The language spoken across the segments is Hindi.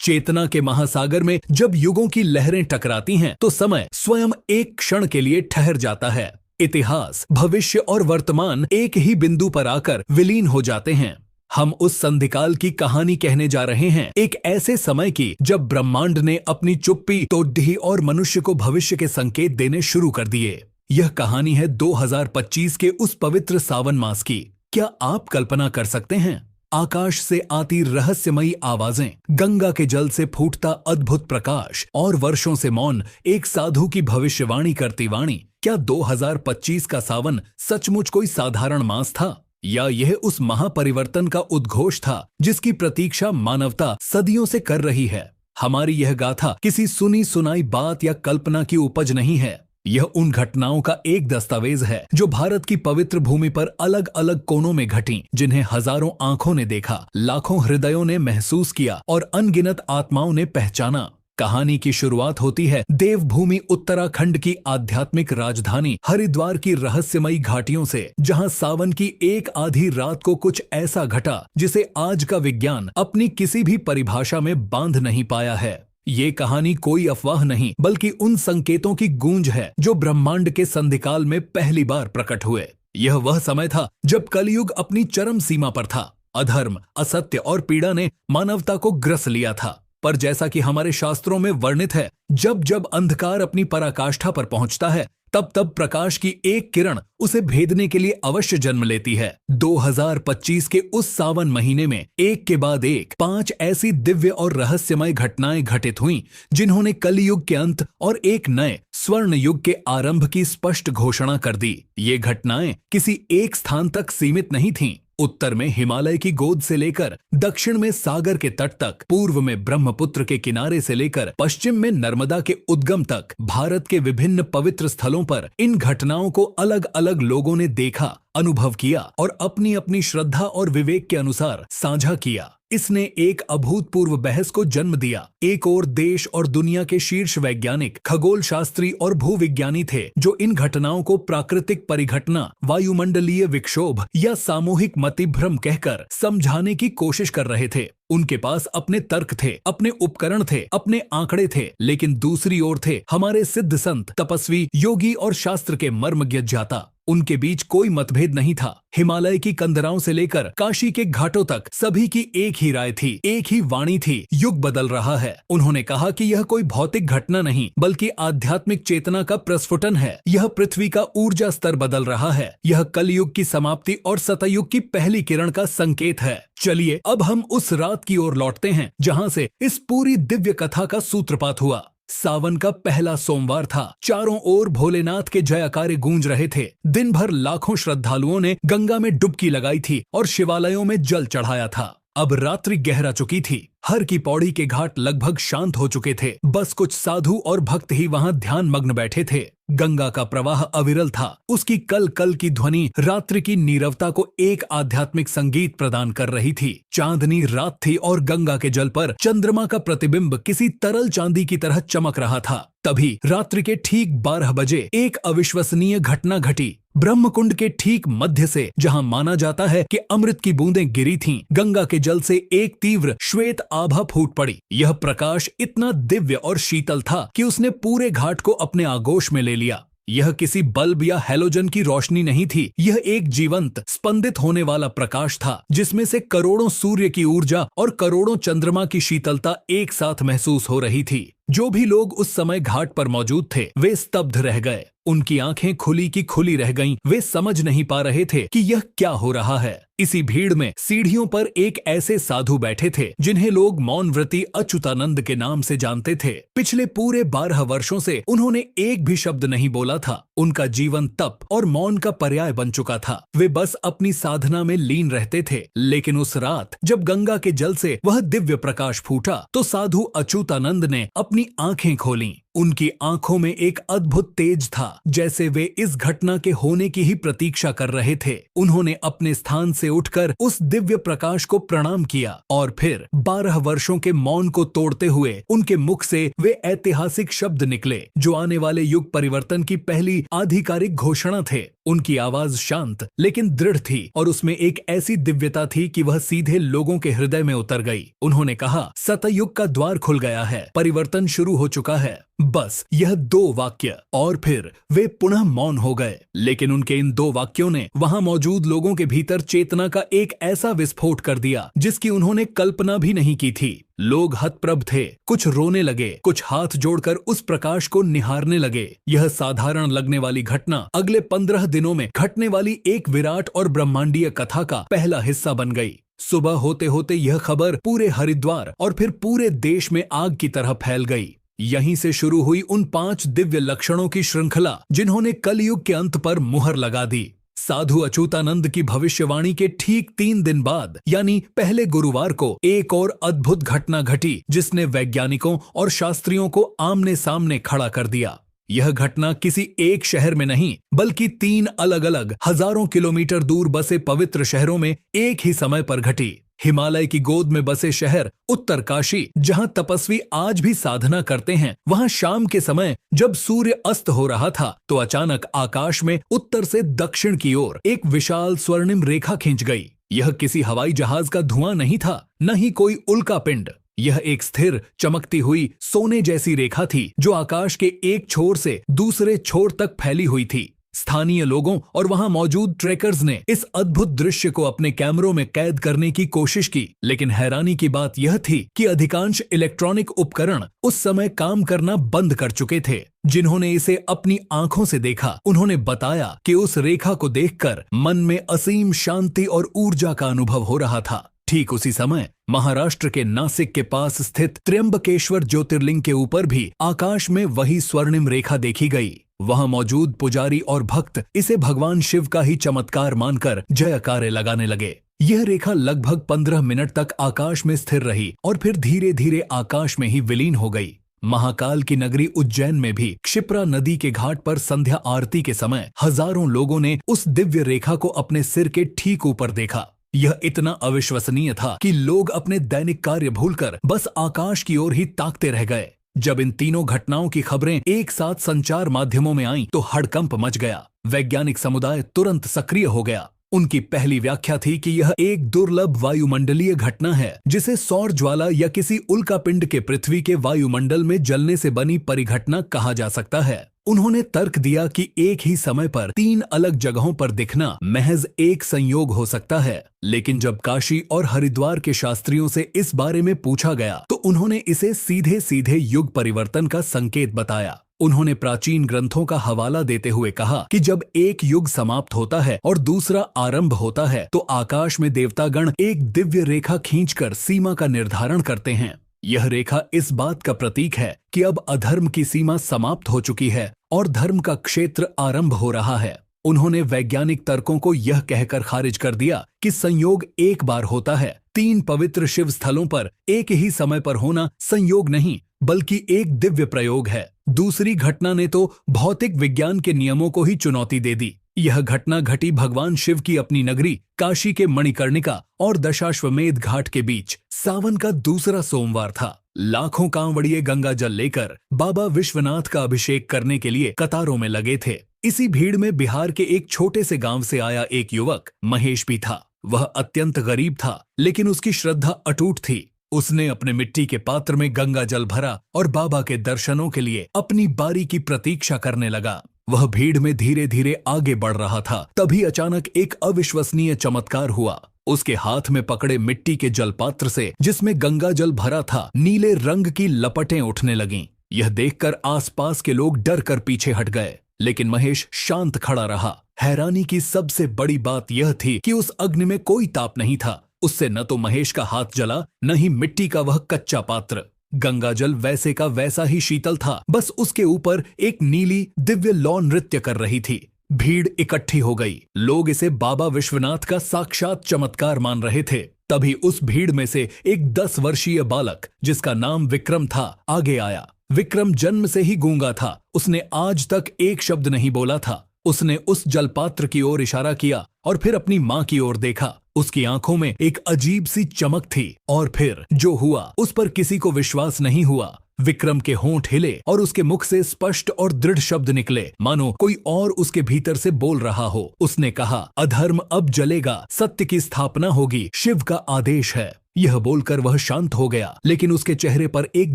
चेतना के महासागर में जब युगों की लहरें टकराती हैं तो समय स्वयं एक क्षण के लिए ठहर जाता है। इतिहास, भविष्य और वर्तमान एक ही बिंदु पर आकर विलीन हो जाते हैं। हम उस संधिकाल की कहानी कहने जा रहे हैं, एक ऐसे समय की जब ब्रह्मांड ने अपनी चुप्पी तोड़ दी और मनुष्य को भविष्य के संकेत देने शुरू कर दिए। यह कहानी है 2025 के उस पवित्र सावन मास की। क्या आप कल्पना कर सकते हैं? आकाश से आती रहस्यमयी आवाजें, गंगा के जल से फूटता अद्भुत प्रकाश और वर्षों से मौन एक साधु की भविष्यवाणी करती वाणी। क्या 2025 का सावन सचमुच कोई साधारण मास था, या यह उस महापरिवर्तन का उद्घोष था जिसकी प्रतीक्षा मानवता सदियों से कर रही है? हमारी यह गाथा किसी सुनी सुनाई बात या कल्पना की उपज नहीं है। यह उन घटनाओं का एक दस्तावेज है जो भारत की पवित्र भूमि पर अलग अलग कोनों में घटी, जिन्हें हजारों आंखों ने देखा, लाखों हृदयों ने महसूस किया और अनगिनत आत्माओं ने पहचाना। कहानी की शुरुआत होती है देवभूमि उत्तराखंड की आध्यात्मिक राजधानी हरिद्वार की रहस्यमयी घाटियों से, जहां सावन की एक आधी रात को कुछ ऐसा घटा जिसे आज का विज्ञान अपनी किसी भी परिभाषा में बांध नहीं पाया है। ये कहानी कोई अफवाह नहीं बल्कि उन संकेतों की गूंज है जो ब्रह्मांड के संधिकाल में पहली बार प्रकट हुए। यह वह समय था जब कलयुग अपनी चरम सीमा पर था। अधर्म, असत्य और पीड़ा ने मानवता को ग्रस लिया था। पर जैसा कि हमारे शास्त्रों में वर्णित है, जब जब अंधकार अपनी पराकाष्ठा पर पहुंचता है तब तब प्रकाश की एक किरण उसे भेदने के लिए अवश्य जन्म लेती है। 2025 के उस सावन महीने में एक के बाद एक 5 ऐसी दिव्य और रहस्यमय घटनाएं घटित हुईं, जिन्होंने कलियुग के अंत और एक नए स्वर्ण युग के आरंभ की स्पष्ट घोषणा कर दी। ये घटनाएं किसी एक स्थान तक सीमित नहीं थीं। उत्तर में हिमालय की गोद से लेकर दक्षिण में सागर के तट तक, पूर्व में ब्रह्मपुत्र के किनारे से लेकर पश्चिम में नर्मदा के उद्गम तक, भारत के विभिन्न पवित्र स्थलों पर इन घटनाओं को अलग अलग लोगों ने देखा, अनुभव किया और अपनी अपनी श्रद्धा और विवेक के अनुसार साझा किया। इसने एक अभूतपूर्व बहस को जन्म दिया। एक ओर देश और दुनिया के शीर्ष वैज्ञानिक, खगोल शास्त्री और भूविज्ञानी थे जो इन घटनाओं को प्राकृतिक परिघटना, वायुमंडलीय विक्षोभ या सामूहिक मतिभ्रम कहकर समझाने की कोशिश कर रहे थे। उनके पास अपने तर्क थे, अपने उपकरण थे, अपने आंकड़े थे। लेकिन दूसरी ओर थे हमारे सिद्ध संत, तपस्वी, योगी और शास्त्र के मर्मज्ञ ज्ञाता। उनके बीच कोई मतभेद नहीं था। हिमालय की कंदराओं से लेकर काशी के घाटों तक सभी की एक ही राय थी, एक ही वाणी थी। युग बदल रहा है। उन्होंने कहा कि यह कोई भौतिक घटना नहीं बल्कि आध्यात्मिक चेतना का प्रस्फुटन है। यह पृथ्वी का ऊर्जा स्तर बदल रहा है। यह कलयुग की समाप्ति और सतयुग की पहली किरण का संकेत है। चलिए अब हम उस रात की ओर लौटते हैं जहां से इस पूरी दिव्य कथा का सूत्रपात हुआ। सावन का पहला सोमवार था। चारों ओर भोलेनाथ के जयकारे गूंज रहे थे। दिन भर लाखों श्रद्धालुओं ने गंगा में डुबकी लगाई थी और शिवालयों में जल चढ़ाया था। अब रात्रि गहरा चुकी थी। हर की पौड़ी के घाट लगभग शांत हो चुके थे। बस कुछ साधु और भक्त ही वहां ध्यान मग्न बैठे थे। गंगा का प्रवाह अविरल था। उसकी कल कल की ध्वनि रात्रि की नीरवता को एक आध्यात्मिक संगीत प्रदान कर रही थी। चांदनी रात थी और गंगा के जल पर चंद्रमा का प्रतिबिंब किसी तरल चांदी की तरह चमक रहा था। तभी रात्रि के ठीक 12 बजे एक अविश्वसनीय घटना घटी। ब्रह्मकुंड के ठीक मध्य से, जहां माना जाता है कि अमृत की बूंदें गिरी थीं, गंगा के जल से एक तीव्र श्वेत आभा फूट पड़ी। यह प्रकाश इतना दिव्य और शीतल था कि उसने पूरे घाट को अपने आगोश में ले लिया। यह किसी बल्ब या हैलोजन की रोशनी नहीं थी। यह एक जीवंत, स्पंदित होने वाला प्रकाश था, जिसमें से करोड़ों सूर्य की ऊर्जा और करोड़ों चंद्रमा की शीतलता एक साथ महसूस हो रही थी। जो भी लोग उस समय घाट पर मौजूद थे वे स्तब्ध रह गए। उनकी आंखें खुली की खुली रह गईं। वे समझ नहीं पा रहे थे कि यह क्या हो रहा है। इसी भीड़ में सीढ़ियों पर एक ऐसे साधु बैठे थे जिन्हें लोग मौनव्रती अच्युतानंद के नाम से जानते थे। पिछले पूरे 12 वर्षों से उन्होंने एक भी शब्द नहीं बोला था। उनका जीवन तप और मौन का पर्याय बन चुका था। वे बस अपनी साधना में लीन रहते थे। लेकिन उस रात जब गंगा के जल से वह दिव्य प्रकाश फूटा तो साधु अच्युतानंद ने अपनी आंखें खोलीं। उनकी आंखों में एक अद्भुत तेज था, जैसे वे इस घटना के होने की ही प्रतीक्षा कर रहे थे। उन्होंने अपने स्थान से उठकर उस दिव्य प्रकाश को प्रणाम किया और फिर 12 वर्षों के मौन को तोड़ते हुए उनके मुख से वे ऐतिहासिक शब्द निकले जो आने वाले युग परिवर्तन की पहली आधिकारिक घोषणा थे। उनकी आवाज शांत लेकिन दृढ़ थी और उसमें एक ऐसी दिव्यता थी कि वह सीधे लोगों के हृदय में उतर गई। उन्होंने कहा, सतयुग का द्वार खुल गया है, परिवर्तन शुरू हो चुका है। बस यह 2 वाक्य और फिर वे पुनः मौन हो गए। लेकिन उनके इन 2 वाक्यों ने वहां मौजूद लोगों के भीतर चेतना का एक ऐसा विस्फोट कर दिया जिसकी उन्होंने कल्पना भी नहीं की थी। लोग हतप्रभ थे, कुछ रोने लगे, कुछ हाथ जोड़कर उस प्रकाश को निहारने लगे। यह साधारण लगने वाली घटना अगले 15 दिनों में घटने वाली एक विराट और ब्रह्मांडीय कथा का पहला हिस्सा बन गई। सुबह होते होते यह खबर पूरे हरिद्वार और फिर पूरे देश में आग की तरह फैल गई। यहीं से शुरू हुई उन 5 दिव्य लक्षणों की श्रृंखला जिन्होंने कलयुग के अंत पर मुहर लगा दी। साधु अच्युतानंद की भविष्यवाणी के ठीक 3 दिन बाद यानी पहले गुरुवार को एक और अद्भुत घटना घटी जिसने वैज्ञानिकों और शास्त्रियों को आमने सामने खड़ा कर दिया। यह घटना किसी एक शहर में नहीं बल्कि 3 अलग अलग हजारों किलोमीटर दूर बसे पवित्र शहरों में एक ही समय पर घटी। हिमालय की गोद में बसे शहर उत्तरकाशी, जहां तपस्वी आज भी साधना करते हैं, वहां शाम के समय जब सूर्य अस्त हो रहा था तो अचानक आकाश में उत्तर से दक्षिण की ओर एक विशाल स्वर्णिम रेखा खींच गई। यह किसी हवाई जहाज का धुआं नहीं था, न ही कोई उल्का पिंड। यह एक स्थिर चमकती हुई सोने जैसी रेखा थी जो आकाश के एक छोर से दूसरे छोर तक फैली हुई थी। स्थानीय लोगों और वहां मौजूद ट्रेकर्स ने इस अद्भुत दृश्य को अपने कैमरों में कैद करने की कोशिश की, लेकिन हैरानी की बात यह थी कि अधिकांश इलेक्ट्रॉनिक उपकरण उस समय काम करना बंद कर चुके थे। जिन्होंने इसे अपनी आंखों से देखा, उन्होंने बताया कि उस रेखा को देखकर मन में असीम शांति और ऊर्जा का अनुभव हो रहा था। ठीक उसी समय महाराष्ट्र के नासिक के पास स्थित त्र्यंबकेश्वर ज्योतिर्लिंग के ऊपर भी आकाश में वही स्वर्णिम रेखा देखी गई। वहां मौजूद पुजारी और भक्त इसे भगवान शिव का ही चमत्कार मानकर जयकारे लगाने लगे। यह रेखा लगभग 15 मिनट तक आकाश में स्थिर रही और फिर धीरे धीरे आकाश में ही विलीन हो गई। महाकाल की नगरी उज्जैन में भी क्षिप्रा नदी के घाट पर संध्या आरती के समय हजारों लोगों ने उस दिव्य रेखा को अपने सिर के ठीक ऊपर देखा। यह इतना अविश्वसनीय था कि लोग अपने दैनिक कार्य भूलकर बस आकाश की ओर ही ताकते रह गए। जब इन तीनों घटनाओं की खबरें एक साथ संचार माध्यमों में आईं, तो हड़कंप मच गया। वैज्ञानिक समुदाय तुरंत सक्रिय हो गया। उनकी पहली व्याख्या थी कि यह एक दुर्लभ वायुमंडलीय घटना है जिसे सौर ज्वाला या किसी उल्कापिंड के पृथ्वी के वायुमंडल में जलने से बनी परिघटना कहा जा सकता है। उन्होंने तर्क दिया कि एक ही समय पर 3 अलग जगहों पर दिखना महज एक संयोग हो सकता है। लेकिन जब काशी और हरिद्वार के शास्त्रियों से इस बारे में पूछा गया तो उन्होंने इसे सीधे सीधे युग परिवर्तन का संकेत बताया। उन्होंने प्राचीन ग्रंथों का हवाला देते हुए कहा कि जब एक युग समाप्त होता है और दूसरा आरंभ होता है तो आकाश में देवतागण एक दिव्य रेखा खींचकर सीमा का निर्धारण करते हैं। यह रेखा इस बात का प्रतीक है कि अब अधर्म की सीमा समाप्त हो चुकी है और धर्म का क्षेत्र आरंभ हो रहा है। उन्होंने वैज्ञानिक तर्कों को यह कहकर खारिज कर दिया कि संयोग एक बार होता है। 3 पवित्र शिव स्थलों पर एक ही समय पर होना संयोग नहीं बल्कि एक दिव्य प्रयोग है। दूसरी घटना ने तो भौतिक विज्ञान के नियमों को ही चुनौती दे दी। यह घटना घटी भगवान शिव की अपनी नगरी काशी के मणिकर्णिका और दशाश्वमेध घाट के बीच। सावन का दूसरा सोमवार था। लाखों कांवड़िए गंगा जल लेकर बाबा विश्वनाथ का अभिषेक करने के लिए कतारों में लगे थे। इसी भीड़ में बिहार के एक छोटे से गांव से आया एक युवक महेश भी था। वह अत्यंत गरीब था, लेकिन उसकी श्रद्धा अटूट थी। उसने अपने मिट्टी के पात्र में गंगा जल भरा और बाबा के दर्शनों के लिए अपनी बारी की प्रतीक्षा करने लगा। वह भीड़ में धीरे धीरे आगे बढ़ रहा था। तभी अचानक एक अविश्वसनीय चमत्कार हुआ। उसके हाथ में पकड़े मिट्टी के जलपात्र से, जिसमें गंगा जल भरा था, नीले रंग की लपटें उठने लगीं। यह देखकर आसपास के लोग डर कर पीछे हट गए, लेकिन महेश शांत खड़ा रहा। हैरानी की सबसे बड़ी बात यह थी कि उस अग्नि में कोई ताप नहीं था। उससे न तो महेश का हाथ जला, न ही मिट्टी का वह कच्चा पात्र। गंगा जल वैसे का वैसा ही शीतल था, बस उसके ऊपर एक नीली दिव्य लौ नृत्य कर रही थी। भीड़ इकट्ठी हो गई। लोग इसे बाबा विश्वनाथ का साक्षात चमत्कार मान रहे थे। तभी उस भीड़ में से एक 10 वर्षीय बालक, जिसका नाम विक्रम था, आगे आया। विक्रम जन्म से ही गूंगा था। उसने आज तक एक शब्द नहीं बोला था। उसने उस जलपात्र की ओर इशारा किया और फिर अपनी मां की ओर देखा। उसकी आंखों में एक अजीब सी चमक थी और फिर जो हुआ उस पर किसी को विश्वास नहीं हुआ। विक्रम के होंठ हिले और उसके मुख से स्पष्ट और दृढ़ शब्द निकले, मानो कोई और उसके भीतर से बोल रहा हो। उसने कहा, अधर्म अब जलेगा, सत्य की स्थापना होगी, शिव का आदेश है। यह बोलकर वह शांत हो गया, लेकिन उसके चेहरे पर एक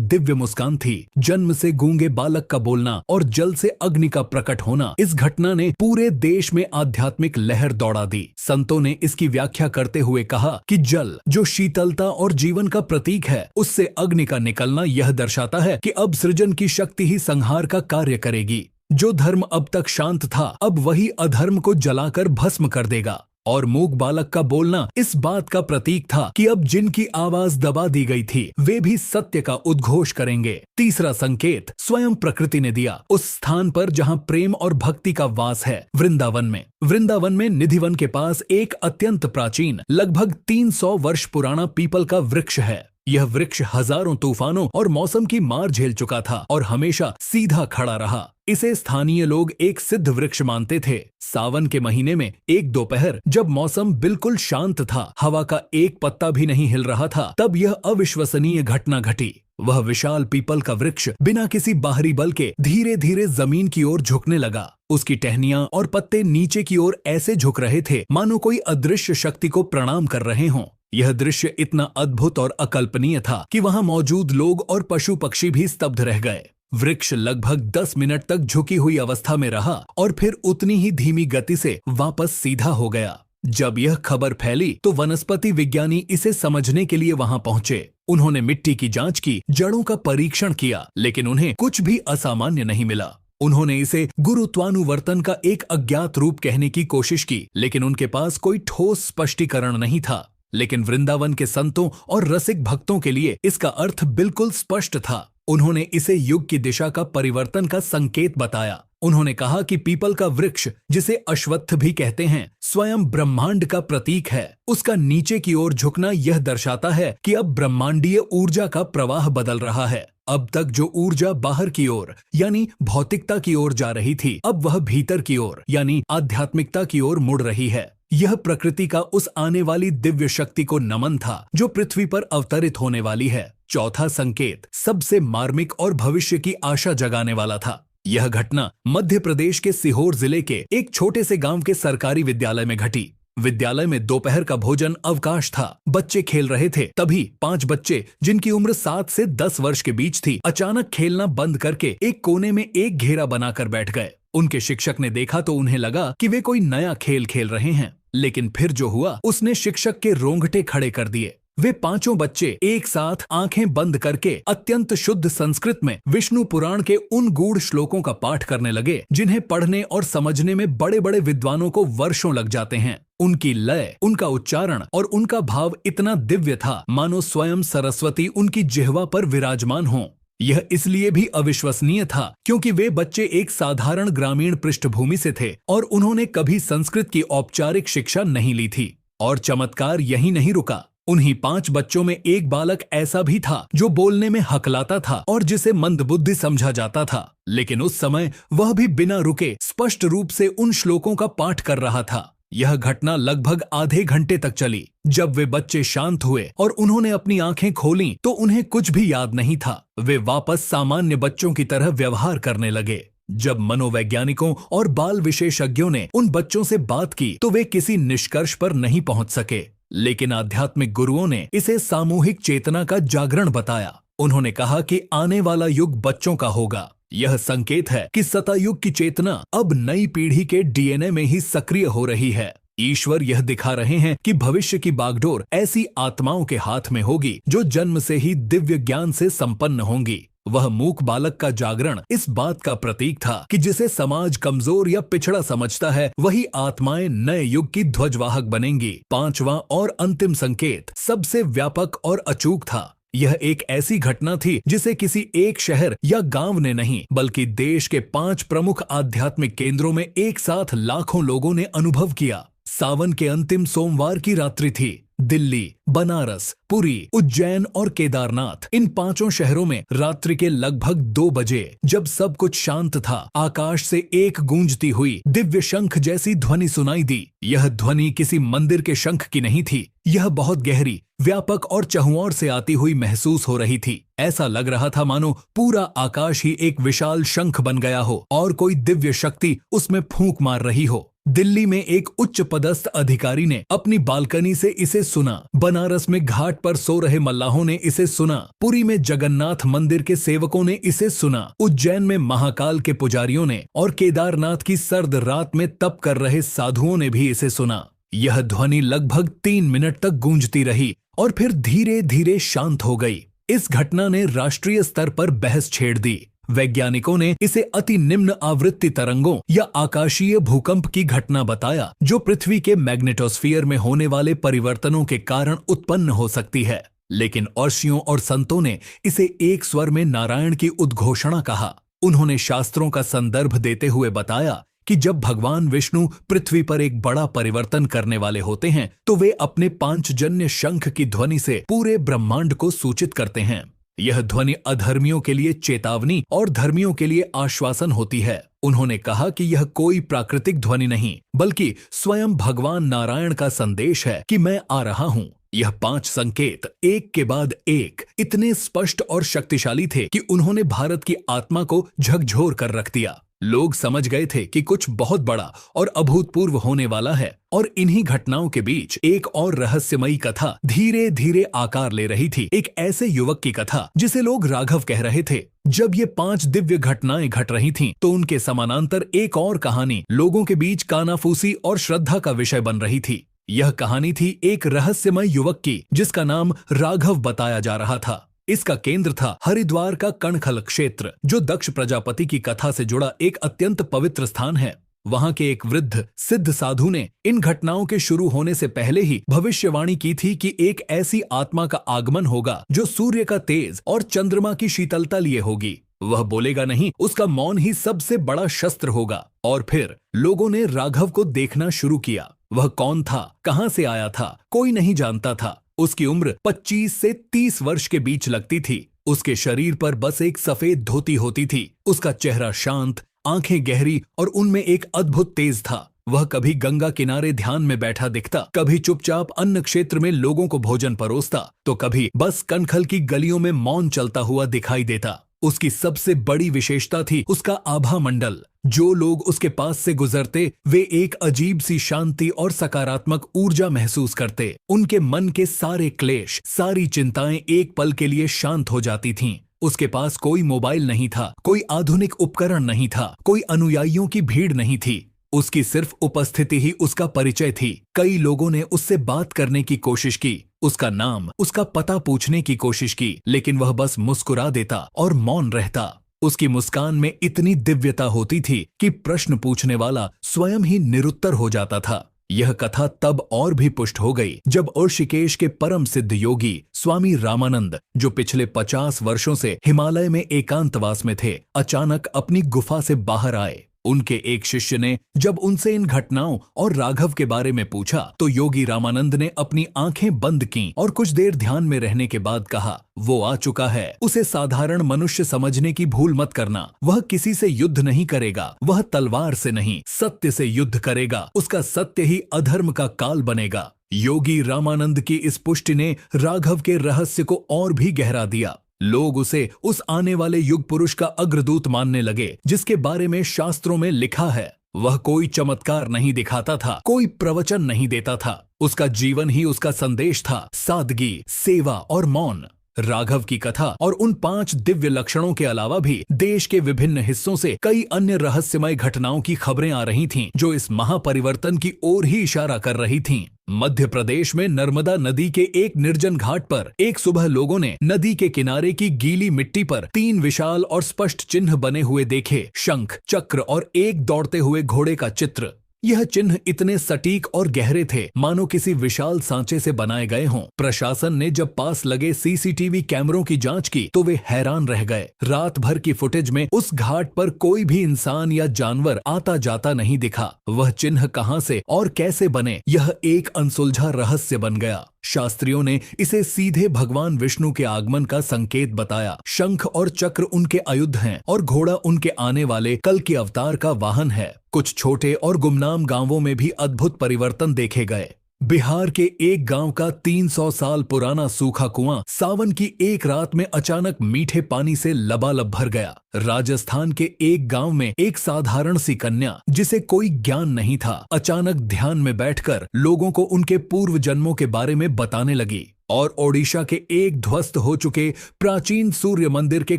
दिव्य मुस्कान थी। जन्म से गूंगे बालक का बोलना और जल से अग्नि का प्रकट होना, इस घटना ने पूरे देश में आध्यात्मिक लहर दौड़ा दी। संतों ने इसकी व्याख्या करते हुए कहा कि जल जो शीतलता और जीवन का प्रतीक है, उससे अग्नि का निकलना यह दर्शाता है कि अब सृजन की शक्ति ही संहार का कार्य करेगी। जो धर्म अब तक शांत था, अब वही अधर्म को जलाकर भस्म कर देगा। और मूक बालक का बोलना इस बात का प्रतीक था कि अब जिनकी आवाज दबा दी गई थी, वे भी सत्य का उद्घोष करेंगे। तीसरा संकेत स्वयं प्रकृति ने दिया, उस स्थान पर जहां प्रेम और भक्ति का वास है, वृंदावन में। वृंदावन में निधिवन के पास एक अत्यंत प्राचीन, लगभग 300 वर्ष पुराना पीपल का वृक्ष है। यह वृक्ष हजारों तूफानों और मौसम की मार झेल चुका था और हमेशा सीधा खड़ा रहा। इसे स्थानीय लोग एक सिद्ध वृक्ष मानते थे। सावन के महीने में एक दोपहर जब मौसम बिल्कुल शांत था, हवा का एक पत्ता भी नहीं हिल रहा था, तब यह अविश्वसनीय घटना घटी। वह विशाल पीपल का वृक्ष बिना किसी बाहरी बल के धीरे धीरे जमीन की ओर झुकने लगा। उसकी टहनियां और पत्ते नीचे की ओर ऐसे झुक रहे थे मानो कोई अदृश्य शक्ति को प्रणाम कर रहे हों। यह दृश्य इतना अद्भुत और अकल्पनीय था कि वहां मौजूद लोग और पशु पक्षी भी स्तब्ध रह गए। वृक्ष लगभग 10 मिनट तक झुकी हुई अवस्था में रहा और फिर उतनी ही धीमी गति से वापस सीधा हो गया। जब यह खबर फैली तो वनस्पति विज्ञानी इसे समझने के लिए वहां पहुंचे। उन्होंने मिट्टी की जांच की, जड़ों का परीक्षण किया, लेकिन उन्हें कुछ भी असामान्य नहीं मिला। उन्होंने इसे गुरुत्वानुवर्तन का एक अज्ञात रूप कहने की कोशिश की, लेकिन उनके पास कोई ठोस स्पष्टीकरण नहीं था। लेकिन वृंदावन के संतों और रसिक भक्तों के लिए इसका अर्थ बिल्कुल स्पष्ट था। उन्होंने इसे युग की दिशा का परिवर्तन का संकेत बताया। उन्होंने कहा कि पीपल का वृक्ष, जिसे अश्वत्थ भी कहते हैं, स्वयं ब्रह्मांड का प्रतीक है। उसका नीचे की ओर झुकना यह दर्शाता है कि अब ब्रह्मांडीय ऊर्जा का प्रवाह बदल रहा है। अब तक जो ऊर्जा बाहर की ओर यानी भौतिकता की ओर जा रही थी, अब वह भीतर की ओर यानी आध्यात्मिकता की ओर मुड़ रही है। यह प्रकृति का उस आने वाली दिव्य शक्ति को नमन था जो पृथ्वी पर अवतरित होने वाली है। चौथा संकेत सबसे मार्मिक और भविष्य की आशा जगाने वाला था। यह घटना मध्य प्रदेश के सीहोर जिले के एक छोटे से गांव के सरकारी विद्यालय में घटी। विद्यालय में दोपहर का भोजन अवकाश था। बच्चे खेल रहे थे। तभी 5 बच्चे, जिनकी उम्र 7 से 10 वर्ष के बीच थी, अचानक खेलना बंद करके एक कोने में एक घेरा बनाकर बैठ गए। उनके शिक्षक ने देखा तो उन्हें लगा कि वे कोई नया खेल खेल रहे हैं, लेकिन फिर जो हुआ उसने शिक्षक के रोंगटे खड़े कर दिए। वे 5 बच्चे एक साथ आंखें बंद करके अत्यंत शुद्ध संस्कृत में विष्णु पुराण के उन गूढ़ श्लोकों का पाठ करने लगे जिन्हें पढ़ने और समझने में बड़े बड़े विद्वानों को वर्षों लग जाते हैं। उनकी लय, उनका उच्चारण और उनका भाव इतना दिव्य था मानो स्वयं सरस्वती उनकी जिह्वा पर विराजमान हों। यह इसलिए भी अविश्वसनीय था क्योंकि वे बच्चे एक साधारण ग्रामीण पृष्ठभूमि से थे और उन्होंने कभी संस्कृत की औपचारिक शिक्षा नहीं ली थी। और चमत्कार यहीं नहीं रुका। उन्हीं 5 बच्चों में एक बालक ऐसा भी था जो बोलने में हकलाता था और जिसे मंदबुद्धि समझा जाता था, लेकिन उस समय वह भी बिना रुके स्पष्ट रूप से उन श्लोकों का पाठ कर रहा था। यह घटना लगभग आधे घंटे तक चली। जब वे बच्चे शांत हुए और उन्होंने अपनी आंखें खोलीं तो उन्हें कुछ भी याद नहीं था। वे वापस सामान्य बच्चों की तरह व्यवहार करने लगे। जब मनोवैज्ञानिकों और बाल विशेषज्ञों ने उन बच्चों से बात की तो वे किसी निष्कर्ष पर नहीं पहुंच सके, लेकिन आध्यात्मिक गुरुओं ने इसे सामूहिक चेतना का जागरण बताया। उन्होंने कहा कि आने वाला युग बच्चों का होगा। यह संकेत है कि सतयुग की चेतना अब नई पीढ़ी के डीएनए में ही सक्रिय हो रही है। ईश्वर यह दिखा रहे हैं कि भविष्य की बागडोर ऐसी आत्माओं के हाथ में होगी जो जन्म से ही दिव्य ज्ञान से संपन्न होंगी। वह मूक बालक का जागरण इस बात का प्रतीक था कि जिसे समाज कमजोर या पिछड़ा समझता है, वही आत्माएं नए युग की ध्वजवाहक बनेंगी। 5वां और अंतिम संकेत सबसे व्यापक और अचूक था। यह एक ऐसी घटना थी जिसे किसी एक शहर या गांव ने नहीं, बल्कि देश के 5 प्रमुख आध्यात्मिक केंद्रों में एक साथ लाखों लोगों ने अनुभव किया। सावन के अंतिम सोमवार की रात्रि थी। दिल्ली, बनारस, पुरी, उज्जैन और केदारनाथ, इन पांचों शहरों में रात्रि के लगभग 2 बजे जब सब कुछ शांत था, आकाश से एक गूंजती हुई दिव्य शंख जैसी ध्वनि सुनाई दी। यह ध्वनि किसी मंदिर के शंख की नहीं थी। यह बहुत गहरी, व्यापक और चहुओर से आती हुई महसूस हो रही थी। ऐसा लग रहा था मानो पूरा आकाश ही एक विशाल शंख बन गया हो और कोई दिव्य शक्ति उसमें फूंक मार रही हो। दिल्ली में एक उच्च पदस्थ अधिकारी ने अपनी बालकनी से इसे सुना। बनारस में घाट पर सो रहे मल्लाहों ने इसे सुना। पुरी में जगन्नाथ मंदिर के सेवकों ने इसे सुना। उज्जैन में महाकाल के पुजारियों ने और केदारनाथ की सर्द रात में तप कर रहे साधुओं ने भी इसे सुना। यह ध्वनि लगभग 3 मिनट तक गूंजती रही और फिर धीरे धीरे शांत हो गई। इस घटना ने राष्ट्रीय स्तर पर बहस छेड़ दी। वैज्ञानिकों ने इसे अति निम्न आवृत्ति तरंगों या आकाशीय भूकंप की घटना बताया, जो पृथ्वी के मैग्नेटोस्फीयर में होने वाले परिवर्तनों के कारण उत्पन्न हो सकती है। लेकिन ऋषियों और संतों ने इसे एक स्वर में नारायण की उद्घोषणा कहा। उन्होंने शास्त्रों का संदर्भ देते हुए बताया कि जब भगवान विष्णु पृथ्वी पर एक बड़ा परिवर्तन करने वाले होते हैं तो वे अपने पांचजन्य शंख की ध्वनि से पूरे ब्रह्मांड को सूचित करते हैं। यह ध्वनि अधर्मियों के लिए चेतावनी और धर्मियों के लिए आश्वासन होती है। उन्होंने कहा कि यह कोई प्राकृतिक ध्वनि नहीं, बल्कि स्वयं भगवान नारायण का संदेश है कि मैं आ रहा हूँ। यह 5 संकेत एक के बाद एक इतने स्पष्ट और शक्तिशाली थे कि उन्होंने भारत की आत्मा को झकझोर कर रख दिया। लोग समझ गए थे कि कुछ बहुत बड़ा और अभूतपूर्व होने वाला है, और इन्हीं घटनाओं के बीच एक और रहस्यमयी कथा धीरे धीरे आकार ले रही थी। एक ऐसे युवक की कथा जिसे लोग राघव कह रहे थे। जब ये 5 दिव्य घटनाएं घट रही थीं, तो उनके समानांतर एक और कहानी लोगों के बीच कानाफूसी और श्रद्धा का विषय बन रही थी। यह कहानी थी एक रहस्यमय युवक की, जिसका नाम राघव बताया जा रहा था। इसका केंद्र था हरिद्वार का कणखल क्षेत्र, जो दक्ष प्रजापति की कथा से जुड़ा एक अत्यंत पवित्र स्थान है। वहां के एक वृद्ध सिद्ध साधु ने इन घटनाओं के शुरू होने से पहले ही भविष्यवाणी की थी कि एक ऐसी आत्मा का आगमन होगा जो सूर्य का तेज और चंद्रमा की शीतलता लिए होगी। वह बोलेगा नहीं, उसका मौन ही सबसे बड़ा शस्त्र होगा। और फिर लोगों ने राघव को देखना शुरू किया। वह कौन था, कहां से आया था, कोई नहीं जानता था। उसकी उम्र 25 से 30 वर्ष के बीच लगती थी। उसके शरीर पर बस एक सफेद धोती होती थी। उसका चेहरा शांत, आंखें गहरी और उनमें एक अद्भुत तेज था। वह कभी गंगा किनारे ध्यान में बैठा दिखता, कभी चुपचाप अन्न क्षेत्र में लोगों को भोजन परोसता, तो कभी बस कनखल की गलियों में मौन चलता हुआ दिखाई देता। उसकी सबसे बड़ी विशेषता थी उसका आभा मंडल। जो लोग उसके पास से गुजरते वे एक अजीब सी शांति और सकारात्मक ऊर्जा महसूस करते। उनके मन के सारे क्लेश, सारी चिंताएं एक पल के लिए शांत हो जाती थीं। उसके पास कोई मोबाइल नहीं था, कोई आधुनिक उपकरण नहीं था, कोई अनुयायियों की भीड़ नहीं थी। उसकी सिर्फ उपस्थिति ही उसका परिचय थी। कई लोगों ने उससे बात करने की कोशिश की, उसका नाम, उसका पता पूछने की कोशिश की, लेकिन वह बस मुस्कुरा देता और मौन रहता। उसकी मुस्कान में इतनी दिव्यता होती थी कि प्रश्न पूछने वाला स्वयं ही निरुत्तर हो जाता था। यह कथा तब और भी पुष्ट हो गई जब ऋषिकेश के परम सिद्ध योगी स्वामी रामानंद, जो पिछले 50 वर्षों से हिमालय में एकांतवास में थे, अचानक अपनी गुफा से बाहर आए। उनके एक शिष्य ने जब उनसे इन घटनाओं और राघव के बारे में पूछा, तो योगी रामानंद ने अपनी आंखें बंद कीं और कुछ देर ध्यान में रहने के बाद कहा, वो आ चुका है, उसे साधारण मनुष्य समझने की भूल मत करना। वह किसी से युद्ध नहीं करेगा, वह तलवार से नहीं, सत्य से युद्ध करेगा। उसका सत्य ही अधर्म का काल बनेगा। योगी रामानंद की इस पुष्टि ने राघव के रहस्य को और भी गहरा दिया। लोग उसे उस आने वाले युग पुरुष का अग्रदूत मानने लगे, जिसके बारे में शास्त्रों में लिखा है। वह कोई चमत्कार नहीं दिखाता था, कोई प्रवचन नहीं देता था। उसका जीवन ही उसका संदेश था, सादगी, सेवा और मौन। राघव की कथा और उन 5 दिव्य लक्षणों के अलावा भी देश के विभिन्न हिस्सों से कई अन्य रहस्यमय घटनाओं की खबरें आ रही थीं, जो इस महापरिवर्तन की ओर ही इशारा कर रही थीं। मध्य प्रदेश में नर्मदा नदी के एक निर्जन घाट पर एक सुबह लोगों ने नदी के किनारे की गीली मिट्टी पर 3 विशाल और स्पष्ट चिन्ह बने हुए देखे, शंख, चक्र और एक दौड़ते हुए घोड़े का चित्र। यह चिन्ह इतने सटीक और गहरे थे मानो किसी विशाल सांचे से बनाए गए हों। प्रशासन ने जब पास लगे सीसीटीवी कैमरों की जांच की तो वे हैरान रह गए। रात भर की फुटेज में उस घाट पर कोई भी इंसान या जानवर आता जाता नहीं दिखा। वह चिन्ह कहां से और कैसे बने, यह एक अनसुलझा रहस्य बन गया। शास्त्रियों ने इसे सीधे भगवान विष्णु के आगमन का संकेत बताया। शंख और चक्र उनके आयुध हैं और घोड़ा उनके आने वाले कल के अवतार का वाहन है। कुछ छोटे और गुमनाम गांवों में भी अद्भुत परिवर्तन देखे गए। बिहार के एक गांव का 300 साल पुराना सूखा कुआं सावन की एक रात में अचानक मीठे पानी से लबालब भर गया। राजस्थान के एक गांव में एक साधारण सी कन्या, जिसे कोई ज्ञान नहीं था, अचानक ध्यान में बैठकर लोगों को उनके पूर्व जन्मों के बारे में बताने लगी। और ओडिशा के एक ध्वस्त हो चुके प्राचीन सूर्य मंदिर के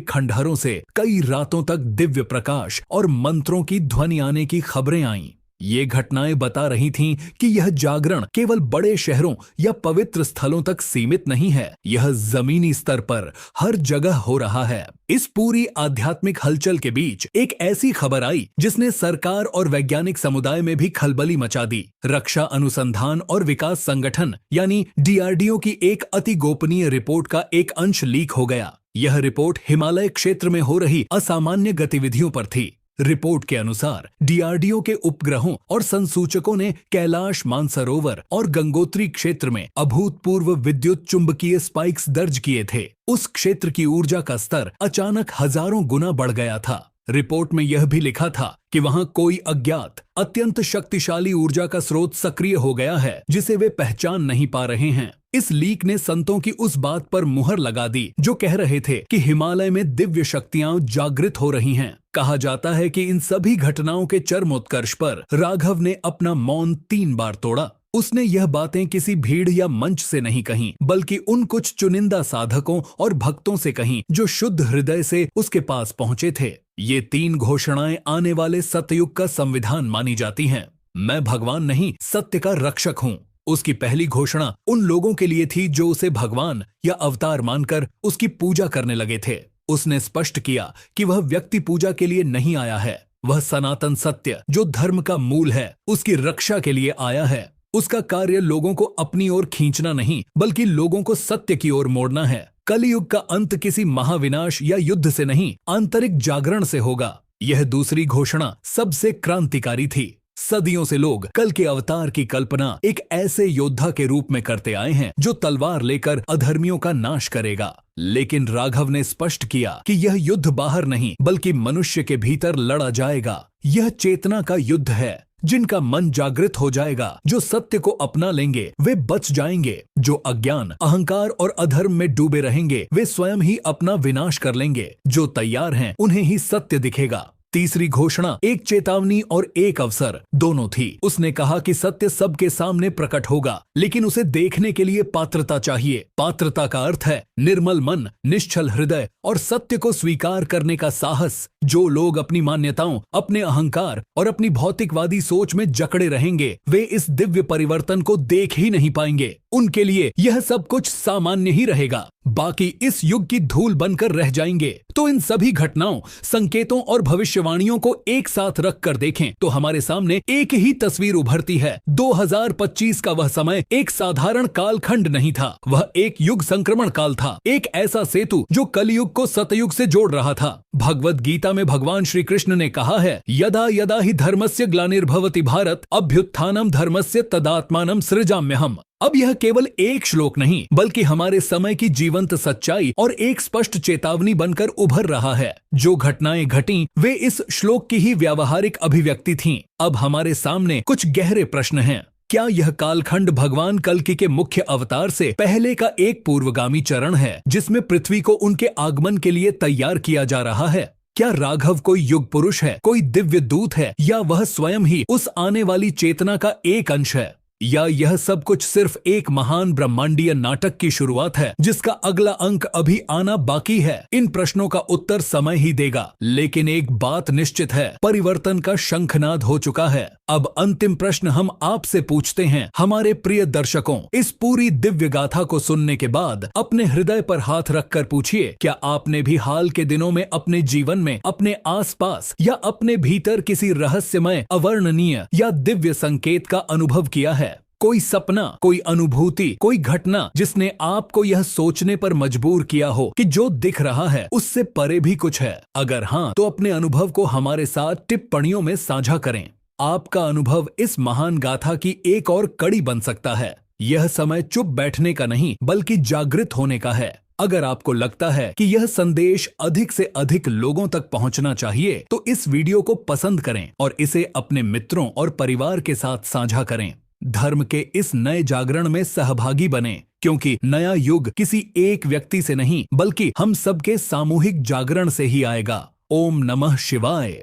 खंडहरों से कई रातों तक दिव्य प्रकाश और मंत्रों की ध्वनि आने की खबरें आईं। ये घटनाएं बता रही थीं कि यह जागरण केवल बड़े शहरों या पवित्र स्थलों तक सीमित नहीं है, यह जमीनी स्तर पर हर जगह हो रहा है। इस पूरी आध्यात्मिक हलचल के बीच एक ऐसी खबर आई जिसने सरकार और वैज्ञानिक समुदाय में भी खलबली मचा दी। रक्षा अनुसंधान और विकास संगठन यानी DRDO की एक अति गोपनीय रिपोर्ट का एक अंश लीक हो गया। यह रिपोर्ट हिमालय क्षेत्र में हो रही असामान्य गतिविधियों पर थी। रिपोर्ट के अनुसार DRDO के उपग्रहों और संसूचकों ने कैलाश मानसरोवर और गंगोत्री क्षेत्र में अभूतपूर्व विद्युत चुंबकीय स्पाइक्स दर्ज किए थे। उस क्षेत्र की ऊर्जा का स्तर अचानक हजारों गुना बढ़ गया था। रिपोर्ट में यह भी लिखा था कि वहां कोई अज्ञात अत्यंत शक्तिशाली ऊर्जा का स्रोत सक्रिय हो गया है, जिसे वे पहचान नहीं पा रहे हैं। इस लीक ने संतों की उस बात पर मुहर लगा दी जो कह रहे थे कि हिमालय में दिव्य शक्तियां जागृत हो रही हैं। कहा जाता है कि इन सभी घटनाओं के चरमोत्कर्ष पर राघव ने अपना मौन 3 बार तोड़ा। उसने यह बातें किसी भीड़ या मंच से नहीं कहीं, बल्कि उन कुछ चुनिंदा साधकों और भक्तों से कहीं जो शुद्ध हृदय से उसके पास पहुंचे थे। ये 3 घोषणाएं आने वाले सतयुग का संविधान मानी जाती हैं। मैं भगवान नहीं, सत्य का रक्षक हूँ। उसकी पहली घोषणा उन लोगों के लिए थी जो उसे भगवान या अवतार मानकर उसकी पूजा करने लगे थे। उसने स्पष्ट किया कि वह व्यक्ति पूजा के लिए नहीं आया है, वह सनातन सत्य जो धर्म का मूल है उसकी रक्षा के लिए आया है। उसका कार्य लोगों को अपनी ओर खींचना नहीं, बल्कि लोगों को सत्य की ओर मोड़ना है। कलियुग का अंत किसी महाविनाश या युद्ध से नहीं, आंतरिक जागरण से होगा। यह दूसरी घोषणा सबसे क्रांतिकारी थी। सदियों से लोग कल के अवतार की कल्पना एक ऐसे योद्धा के रूप में करते आए हैं जो तलवार लेकर अधर्मियों का नाश करेगा। लेकिन राघव ने स्पष्ट किया कि यह युद्ध बाहर नहीं, बल्कि मनुष्य के भीतर लड़ा जाएगा। यह चेतना का युद्ध है। जिनका मन जागृत हो जाएगा, जो सत्य को अपना लेंगे, वे बच जाएंगे। जो अज्ञान, अहंकार और अधर्म में डूबे रहेंगे, वे स्वयं ही अपना विनाश कर लेंगे। जो तैयार हैं, उन्हें ही सत्य दिखेगा। तीसरी घोषणा एक चेतावनी और एक अवसर दोनों थी। उसने कहा कि सत्य सबके सामने प्रकट होगा, लेकिन उसे देखने के लिए पात्रता चाहिए। पात्रता का अर्थ है निर्मल मन, निश्चल हृदय और सत्य को स्वीकार करने का साहस। जो लोग अपनी मान्यताओं, अपने अहंकार और अपनी भौतिकवादी सोच में जकड़े रहेंगे, वे इस दिव्य परिवर्तन को देख ही नहीं पाएंगे। उनके लिए यह सब कुछ सामान्य ही रहेगा, बाकी इस युग की धूल बनकर रह जाएंगे। तो इन सभी घटनाओं, संकेतों और भविष्यवाणियों को एक साथ रखकर देखें तो हमारे सामने एक ही तस्वीर उभरती है। 2025 का वह समय एक साधारण कालखंड नहीं था, वह एक युग संक्रमण काल था। एक ऐसा सेतु जो कलियुग को सतयुग से जोड़ रहा था। भगवत गीता में भगवान श्री कृष्ण ने कहा है, यदा यदा ही धर्मस्य ग्लानिर्भवति भारत अभ्युत्थानम धर्मस्य तदात्मानम सृजाम्यहम्। अब यह केवल एक श्लोक नहीं, बल्कि हमारे समय की जीवंत सच्चाई और एक स्पष्ट चेतावनी बनकर उभर रहा है। जो घटनाएं घटीं, वे इस श्लोक की ही व्यावहारिक अभिव्यक्ति थीं। अब हमारे सामने कुछ गहरे प्रश्न हैं। क्या यह कालखंड भगवान कल्कि के मुख्य अवतार से पहले का एक पूर्वगामी चरण है, जिसमें पृथ्वी को उनके आगमन के लिए तैयार किया जा रहा है? क्या राघव कोई युग पुरुष है, कोई दिव्य दूत है, या वह स्वयं ही उस आने वाली चेतना का एक अंश है? या यह सब कुछ सिर्फ एक महान ब्रह्मांडीय नाटक की शुरुआत है जिसका अगला अंक अभी आना बाकी है? इन प्रश्नों का उत्तर समय ही देगा, लेकिन एक बात निश्चित है, परिवर्तन का शंखनाद हो चुका है। अब अंतिम प्रश्न हम आपसे पूछते हैं, हमारे प्रिय दर्शकों, इस पूरी दिव्य गाथा को सुनने के बाद अपने हृदय पर हाथ रखकर पूछिए, क्या आपने भी हाल के दिनों में अपने जीवन में, अपने आसपास या अपने भीतर किसी रहस्यमय, अवर्णनीय या दिव्य संकेत का अनुभव किया है? कोई सपना, कोई अनुभूति, कोई घटना जिसने आपको यह सोचने पर मजबूर किया हो कि जो दिख रहा है उससे परे भी कुछ है? अगर हाँ, तो अपने अनुभव को हमारे साथ टिप्पणियों में साझा करें। आपका अनुभव इस महान गाथा की एक और कड़ी बन सकता है। यह समय चुप बैठने का नहीं बल्कि जागृत होने का है। अगर आपको लगता है कि यह संदेश अधिक से अधिक लोगों तक पहुंचना चाहिए तो इस वीडियो को पसंद करें और इसे अपने मित्रों और परिवार के साथ साझा करें। धर्म के इस नए जागरण में सहभागी बने, क्योंकि नया युग किसी एक व्यक्ति से नहीं बल्कि हम सबके सामूहिक जागरण से ही आएगा। ओम नमः शिवाय।